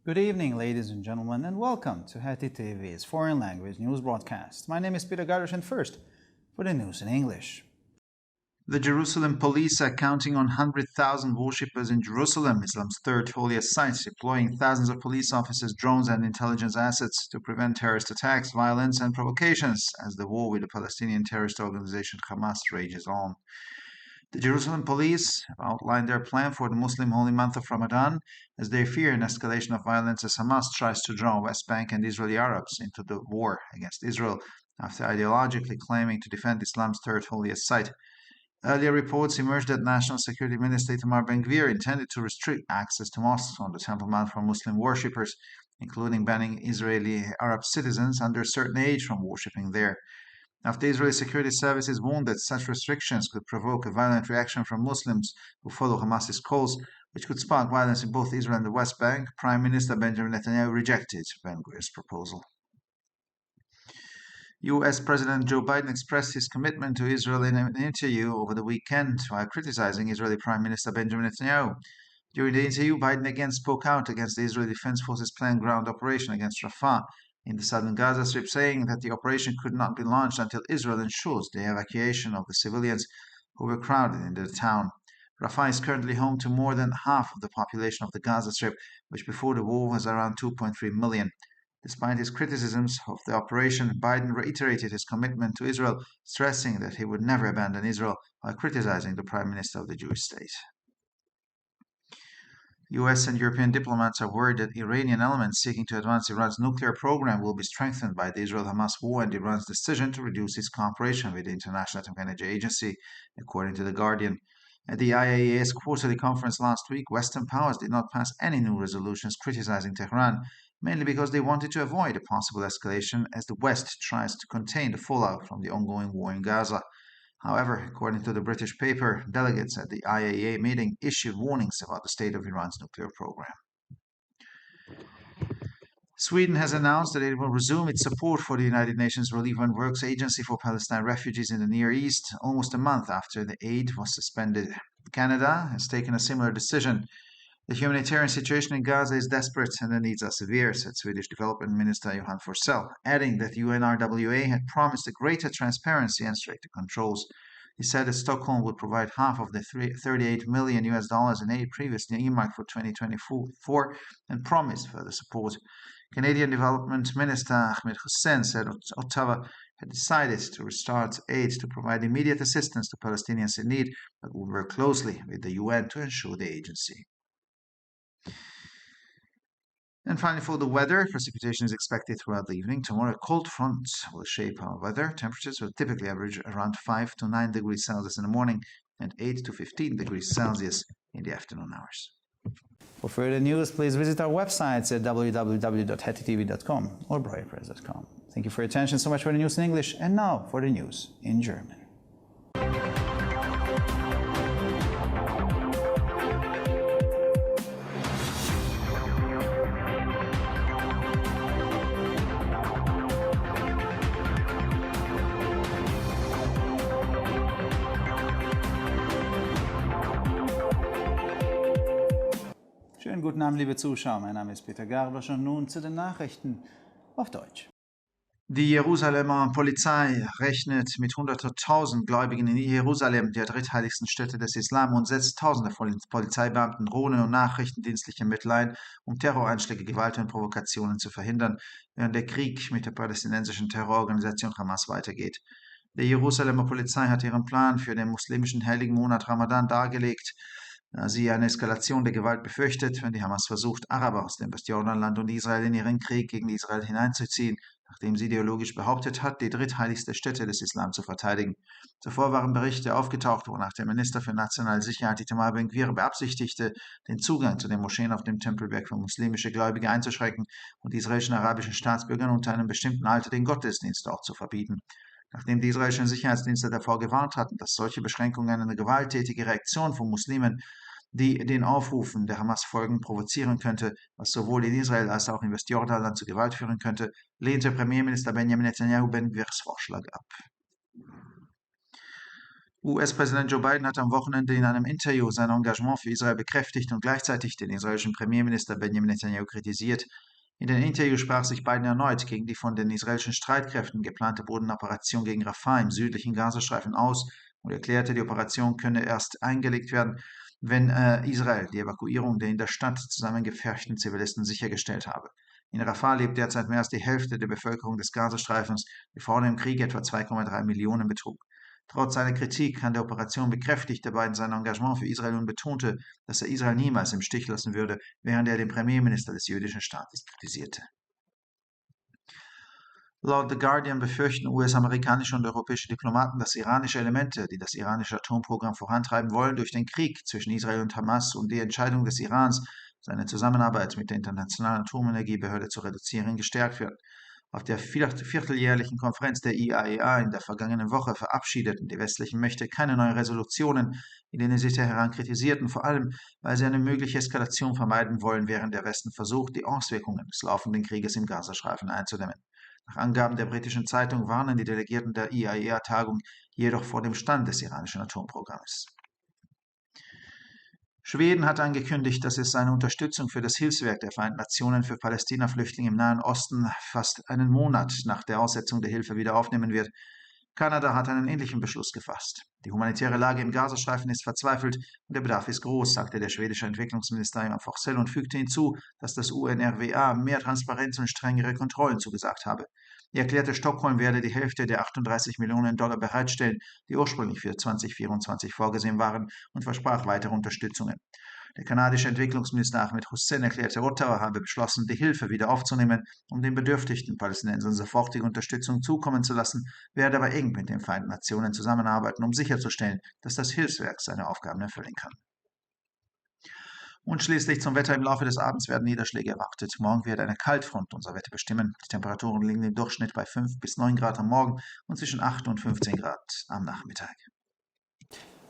Good evening, ladies and gentlemen, and welcome to Heti TV's foreign language news broadcast. My name is Peter Gardosh, and first, for the news in English. The Jerusalem police are counting on 100,000 worshippers in Jerusalem, Islam's third holiest site, deploying thousands of police officers, drones, and intelligence assets to prevent terrorist attacks, violence, and provocations as the war with the Palestinian terrorist organization Hamas rages on. The Jerusalem police have outlined their plan for the Muslim holy month of Ramadan as they fear an escalation of violence as Hamas tries to draw West Bank and Israeli Arabs into the war against Israel after ideologically claiming to defend Islam's third holiest site. Earlier reports emerged that National Security Minister Itamar Ben-Gvir intended to restrict access to mosques on the Temple Mount for Muslim worshippers, including banning Israeli Arab citizens under a certain age from worshipping there. After Israeli security services warned that such restrictions could provoke a violent reaction from Muslims who follow Hamas's calls, which could spark violence in both Israel and the West Bank, Prime Minister Benjamin Netanyahu rejected Ben-Gvir's proposal. U.S. President Joe Biden expressed his commitment to Israel in an interview over the weekend while criticizing Israeli Prime Minister Benjamin Netanyahu. During the interview, Biden again spoke out against the Israeli Defense Forces' planned ground operation against Rafah in the southern Gaza Strip, saying that the operation could not be launched until Israel ensures the evacuation of the civilians who were crowded into the town. Rafah is currently home to more than half of the population of the Gaza Strip, which before the war was around 2.3 million. Despite his criticisms of the operation, Biden reiterated his commitment to Israel, stressing that he would never abandon Israel while criticizing the Prime Minister of the Jewish state. US and European diplomats are worried that Iranian elements seeking to advance Iran's nuclear program will be strengthened by the Israel-Hamas war and Iran's decision to reduce its cooperation with the International Atomic Energy Agency, according to The Guardian. At the IAEA's quarterly conference last week, Western powers did not pass any new resolutions criticizing Tehran, mainly because they wanted to avoid a possible escalation as the West tries to contain the fallout from the ongoing war in Gaza. However, according to the British paper, delegates at the IAEA meeting issued warnings about the state of Iran's nuclear program. Sweden has announced that it will resume its support for the United Nations Relief and Works Agency for Palestine refugees in the Near East, almost a month after the aid was suspended. Canada has taken a similar decision. The humanitarian situation in Gaza is desperate and the needs are severe, said Swedish Development Minister Johan Forssell, adding that UNRWA had promised a greater transparency and stricter controls. He said that Stockholm would provide half of the $38 million in aid previously earmarked for 2024 and promised further support. Canadian Development Minister Ahmed Hussein said Ottawa had decided to restart aid to provide immediate assistance to Palestinians in need, but would work closely with the UN to ensure the agency. And finally, for the weather, precipitation is expected throughout the evening. Tomorrow, a cold front will shape our weather. Temperatures will typically average around 5 to 9 degrees Celsius in the morning and 8 to 15 degrees Celsius in the afternoon hours. For further news, please visit our websites at www.hetitv.com or breuerpress.com. Thank you for your attention. So much for the news in English, and now for the news in German. Schönen guten Abend, liebe Zuschauer. Mein Name ist Peter Gardosh und nun zu den Nachrichten auf Deutsch. Die Jerusalemer Polizei rechnet mit 100.000 Gläubigen in Jerusalem, der drittheiligsten Stätte des Islam, und setzt tausende Polizeibeamten, Drohnen und nachrichtendienstliche Mittel ein, um Terroranschläge, Gewalt und Provokationen zu verhindern, während der Krieg mit der palästinensischen Terrororganisation Hamas weitergeht. Die Jerusalemer Polizei hat ihren Plan für den muslimischen heiligen Monat Ramadan dargelegt, da sie eine Eskalation der Gewalt befürchtet, wenn die Hamas versucht, Araber aus dem Westjordanland und Israel in ihren Krieg gegen Israel hineinzuziehen, nachdem sie ideologisch behauptet hat, die drittheiligste Stätte des Islam zu verteidigen. Zuvor waren Berichte aufgetaucht, wonach der Minister für nationale Sicherheit Itamar Ben-Gvir beabsichtigte, den Zugang zu den Moscheen auf dem Tempelberg für muslimische Gläubige einzuschränken und israelischen arabischen Staatsbürgern unter einem bestimmten Alter den Gottesdienst dort zu verbieten. Nachdem die israelischen Sicherheitsdienste davor gewarnt hatten, dass solche Beschränkungen eine gewalttätige Reaktion von Muslimen, die den Aufrufen der Hamas folgen, provozieren könnte, was sowohl in Israel als auch in Westjordanland zu Gewalt führen könnte, lehnte Premierminister Benjamin Netanyahu Ben-Gvirs Vorschlag ab. US-Präsident Joe Biden hat am Wochenende in einem Interview sein Engagement für Israel bekräftigt und gleichzeitig den israelischen Premierminister Benjamin Netanyahu kritisiert. In dem Interview sprach sich Biden erneut gegen die von den israelischen Streitkräften geplante Bodenoperation gegen Rafah im südlichen Gazastreifen aus und erklärte, die Operation könne erst eingelegt werden, wenn Israel die Evakuierung der in der Stadt zusammengepferchten Zivilisten sichergestellt habe. In Rafah lebt derzeit mehr als die Hälfte der Bevölkerung des Gazastreifens, die vor dem Krieg etwa 2,3 Millionen betrug. Trotz seiner Kritik an der Operation bekräftigte Biden sein Engagement für Israel und betonte, dass er Israel niemals im Stich lassen würde, während er den Premierminister des jüdischen Staates kritisierte. Laut The Guardian befürchten US-amerikanische und europäische Diplomaten, dass iranische Elemente, die das iranische Atomprogramm vorantreiben wollen, durch den Krieg zwischen Israel und Hamas und die Entscheidung des Irans, seine Zusammenarbeit mit der Internationalen Atomenergiebehörde zu reduzieren, gestärkt werden. Auf der vierteljährlichen Konferenz der IAEA in der vergangenen Woche verabschiedeten die westlichen Mächte keine neuen Resolutionen, in denen sie Teheran kritisierten, vor allem, weil sie eine mögliche Eskalation vermeiden wollen, während der Westen versucht, die Auswirkungen des laufenden Krieges im Gazastreifen einzudämmen. Nach Angaben der britischen Zeitung warnen die Delegierten der IAEA-Tagung jedoch vor dem Stand des iranischen Atomprogramms. Schweden hat angekündigt, dass es seine Unterstützung für das Hilfswerk der Vereinten Nationen für Palästina-Flüchtlinge im Nahen Osten fast einen Monat nach der Aussetzung der Hilfe wieder aufnehmen wird. Kanada hat einen ähnlichen Beschluss gefasst. Die humanitäre Lage im Gazastreifen ist verzweifelt und der Bedarf ist groß, sagte der schwedische Entwicklungsminister Ivan Forssell und fügte hinzu, dass das UNRWA mehr Transparenz und strengere Kontrollen zugesagt habe. Er erklärte, Stockholm werde die Hälfte der 38 Millionen Dollar bereitstellen, die ursprünglich für 2024 vorgesehen waren, und versprach weitere Unterstützungen. Der kanadische Entwicklungsminister Ahmed Hussein erklärte, Ottawa habe beschlossen, die Hilfe wieder aufzunehmen, um den bedürftigten Palästinensern sofortige Unterstützung zukommen zu lassen, werde aber eng mit den Vereinten Nationen zusammenarbeiten, um sicherzustellen, dass das Hilfswerk seine Aufgaben erfüllen kann. Und schließlich zum Wetter. Im Laufe des Abends werden Niederschläge erwartet. Morgen wird eine Kaltfront unser Wetter bestimmen. Die Temperaturen liegen im Durchschnitt bei 5 bis 9 Grad am Morgen und zwischen 8 und 15 Grad am Nachmittag.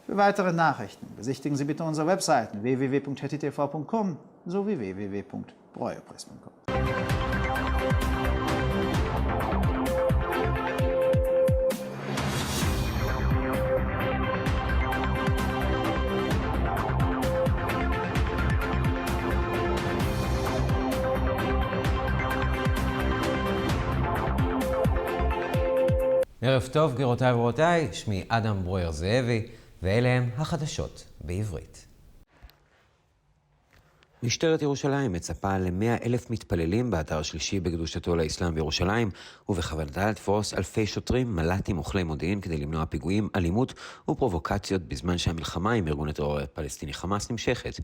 Für weitere Nachrichten besichtigen Sie bitte unsere Webseiten www.hettitv.com sowie www.breuerpress.com. ערב טוב, גבירותיי ורבותיי, שמי אדם ברויר זאבי, ואלה הם החדשות בעברית. משטרת ירושלים מצפה ל100,000 מתפללים באתר השלישי בקדושתו לאסלאם בירושלים, ובכוונתה לתפוס אלפי שוטרים, מל"טים וכלי מודיעין כדי למנוע פיגועים, אלימות ופרובוקציות בזמן שהמלחמה עם ארגון הטרור הפלסטיני חמאס נמשכת.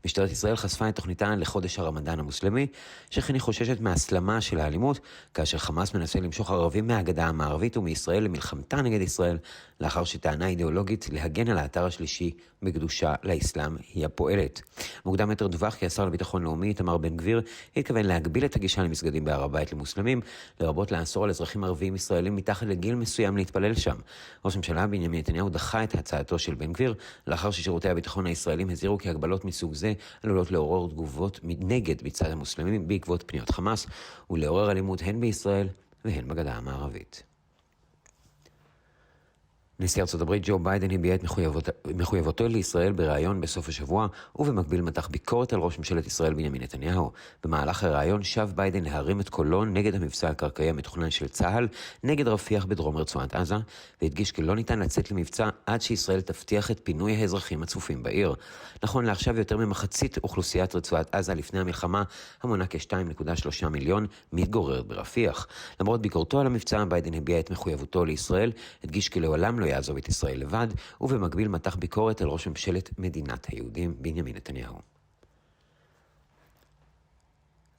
משטרת ישראל חשפה את תוכניתה לחודש הרמדאן המוסלמי, שכן היא חוששת מהסלמה של האלימות, כאשר חמאס מנסה למשוך ערבים מהגדה המערבית ומישראל למלחמתה נגד ישראל, לאחר שטענה אידיאולוגית להגן על האתר השלישי בקדושה לאסלאם היא הפועלת. מוקדם יותר דווח כי השר לביטחון לאומי איתמר בן גביר התכוון להגביל את הגישה למסגדים בהר הבית למוסלמים, לרבות לאסור על אזרחים ערביים ישראלים מתחת לגיל מסוים להתפלל שם. ראש הממשלה בנימין נתניהו דחה את הצעתו של בן גביר, לאחר ששירותי הביטחון הישראלים הזהירו כי הגבלות מסוג זה עלולות לעורר תגובות נגד מצד המוסלמים בעקבות פניות חמאס, ולעורר אלימות הן בישראל והן בגדה המערבית. נשיא ארצות הברית ג'ו ביידן הביע את מחויבותו לישראל בראיון בסוף השבוע, ובמקביל מתח ביקורת על ראש ממשלת ישראל בנימין נתניהו. במהלך הראיון שב ביידן להרים את קולו נגד המבצע הקרקעי המתוכנן של צה"ל נגד רפיח בדרום רצועת עזה, והדגיש כי לא ניתן לצאת למבצע עד שישראל תבטיח את פינוי האזרחים הצפופים בעיר. נכון לעכשיו יותר ממחצית אוכלוסיית רצועת עזה לפני המלחמה, המונה כ-2.3 מיליון, מתגוררת ברפיח. למרות ביקורתו על המבצע, ביידן הביע את מחויבותו לישראל, הדגיש כי לעולם לא יעזוב את ישראל לבד, ובמקביל מתח ביקורת על ראש ממשלת מדינת היהודים בנימין נתניהו.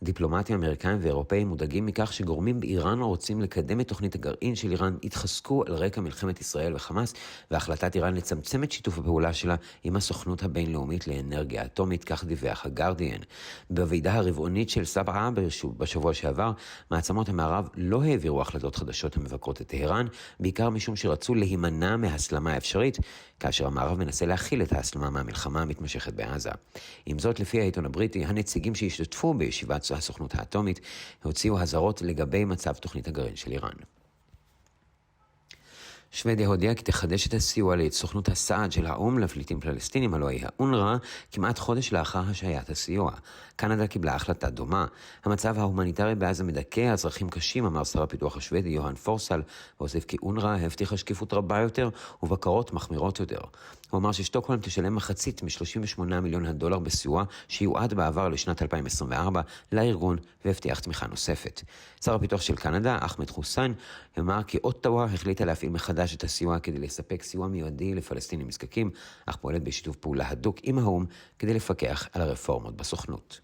דיפלומטים אמריקאים ואירופאים מודאגים מכך שגורמים באיראן רוצים לקדם את תוכנית הגרעין של איראן התחזקו על רקע מלחמת ישראל וחמאס, והחלטת איראן לצמצם את שיתוף הפעולה שלה עם הסוכנות הבינלאומית לאנרגיה אטומית, כך דיווח הגרדיאן. בוועידה הרבעונית של סבעה בשבוע שעבר, מעצמות המערב לא העבירו החלטות חדשות המבקרות את טהרן, בעיקר משום שרצו להימנע מהסלמה האפשרית, כאשר המערב מנסה להכיל את ההסלמה מהמלחמה המתמשכת בעזה. עם זאת, לפי העיתון הבריטי, הנציגים שהשתתפו בישיבת הסוכנות האטומית הוציאו הזהרות לגבי מצב תוכנית הגרעין של איראן. שוודיה הודיעה כי תחדש את הסיוע לסוכנות הסעד של האו"ם לפליטים פלסטינים, הלוא היא האונר"א, כמעט חודש לאחר השהיית הסיוע. קנדה קיבלה החלטה דומה. המצב ההומניטרי בעזה מדכא, הצרכים קשים, אמר שר הפיתוח השוודי יוהאן פורסל, והוסיף כי אונר"א הבטיחה שקיפות רבה יותר ובקרות מחמירות יותר. הוא אמר ששטוקהולם תשלם מחצית מ$38 מיליון בסיוע שיועד בעבר לשנת 2024 לארגון, והבטיח תמיכה נוספת. שר הפיתוח של קנדה, אחמד חוסיין, אמר כי אוטווה החליטה להפעיל מחדש את הסיוע כדי לספק סיוע מיועדי לפלסטינים נזקקים, אך פועלת בשיתוף פעולה הדוק עם האו"ם כדי לפקח על הרפורמות בסוכנות.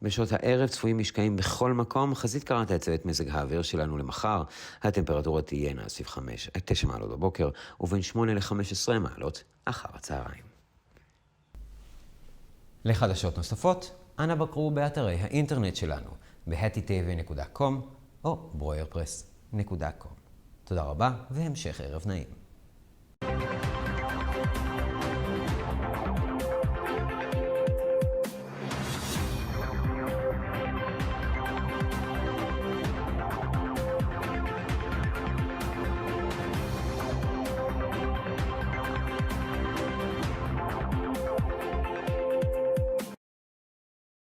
בשעות הערב צפויים משקעים בכל מקום. חזית קראת את מזג האוויר שלנו למחר. הטמפרטורה תהיה סביב 5-9 מעלות בבוקר ובין 8 ל-15 מעלות אחר הצהריים. לחדשות נוספות, אנא בקרו באתרי האינטרנט שלנו ב-hattitv.com או broerpress.com. תודה רבה והמשך ערב נעים.